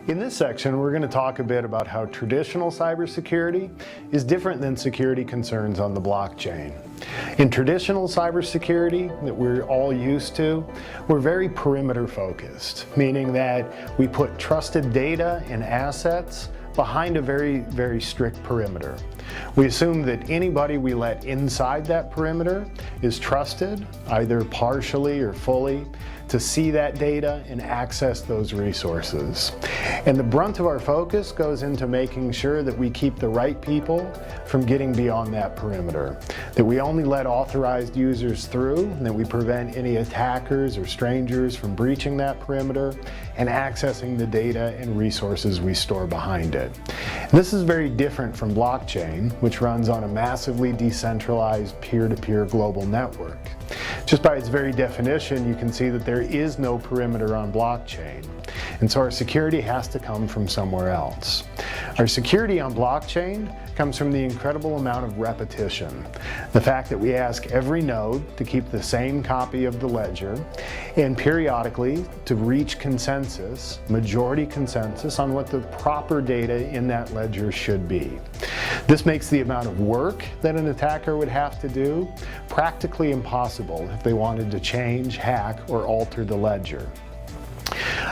In this section, we're going to talk a bit about how traditional cybersecurity is different than security concerns on the blockchain. In traditional cybersecurity that we're all used to, we're very perimeter focused, meaning that we put trusted data and assets behind a very strict perimeter. We assume that anybody we let inside that perimeter is trusted, either partially or fully, to see that data and access those resources. And the brunt of our focus goes into making sure that we keep the right people from getting beyond that perimeter, that we only let authorized users through, and that we prevent any attackers or strangers from breaching that perimeter and accessing the data and resources we store behind it. And this is very different from blockchain, which runs on a massively decentralized peer-to-peer global network. Just by its very definition, you can see that there is no perimeter on blockchain. And so our security has to come from somewhere else. Our security on blockchain comes from the incredible amount of repetition. The fact that we ask every node to keep the same copy of the ledger and periodically to reach consensus, majority consensus, on what the proper data in that ledger should be. This makes the amount of work that an attacker would have to do practically impossible if they wanted to change, hack, or alter the ledger.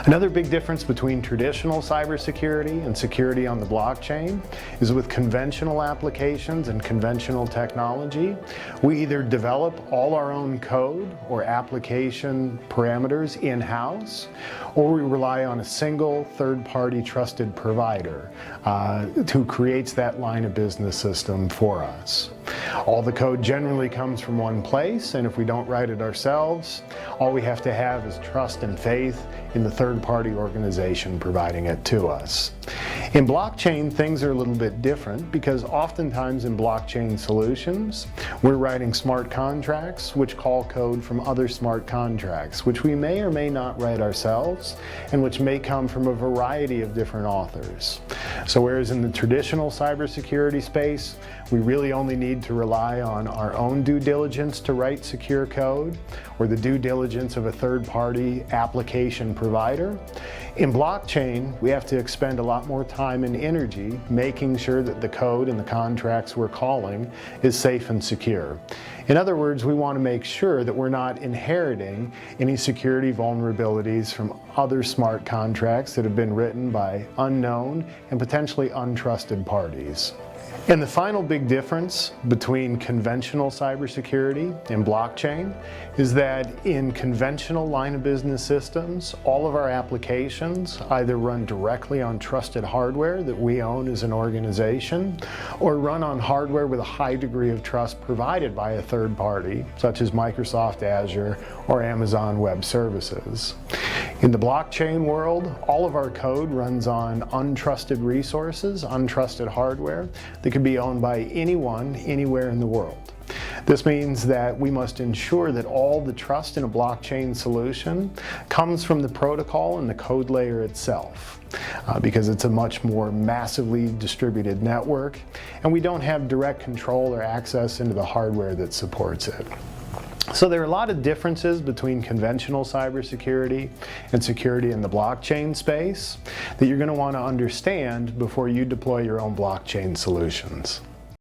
Another big difference between traditional cybersecurity and security on the blockchain is with conventional applications and conventional technology, we either develop all our own code or application parameters in-house, or we rely on a single third-party trusted provider who creates that line of business system for us. All the code generally comes from one place, and if we don't write it ourselves, all we have to have is trust and faith in the third-party organization providing it to us. In blockchain, things are a little bit different because oftentimes in blockchain solutions, we're writing smart contracts which call code from other smart contracts, which we may or may not write ourselves, and which may come from a variety of different authors. So whereas in the traditional cybersecurity space, we really only need to rely on our own due diligence to write secure code, or the due diligence of a third-party application provider. In blockchain, we have to expend a lot more time and energy making sure that the code and the contracts we're calling is safe and secure. In other words, we want to make sure that we're not inheriting any security vulnerabilities from other smart contracts that have been written by unknown and potentially untrusted parties. And the final big difference between conventional cybersecurity and blockchain is that in conventional line of business systems, all of our applications either run directly on trusted hardware that we own as an organization, or run on hardware with a high degree of trust provided by a third party, such as Microsoft Azure or Amazon Web Services. In the blockchain world, all of our code runs on untrusted resources, untrusted hardware that can be owned by anyone, anywhere in the world. This means that we must ensure that all the trust in a blockchain solution comes from the protocol and the code layer itself, because it's a much more massively distributed network, and we don't have direct control or access into the hardware that supports it. So there are a lot of differences between conventional cybersecurity and security in the blockchain space that you're going to want to understand before you deploy your own blockchain solutions.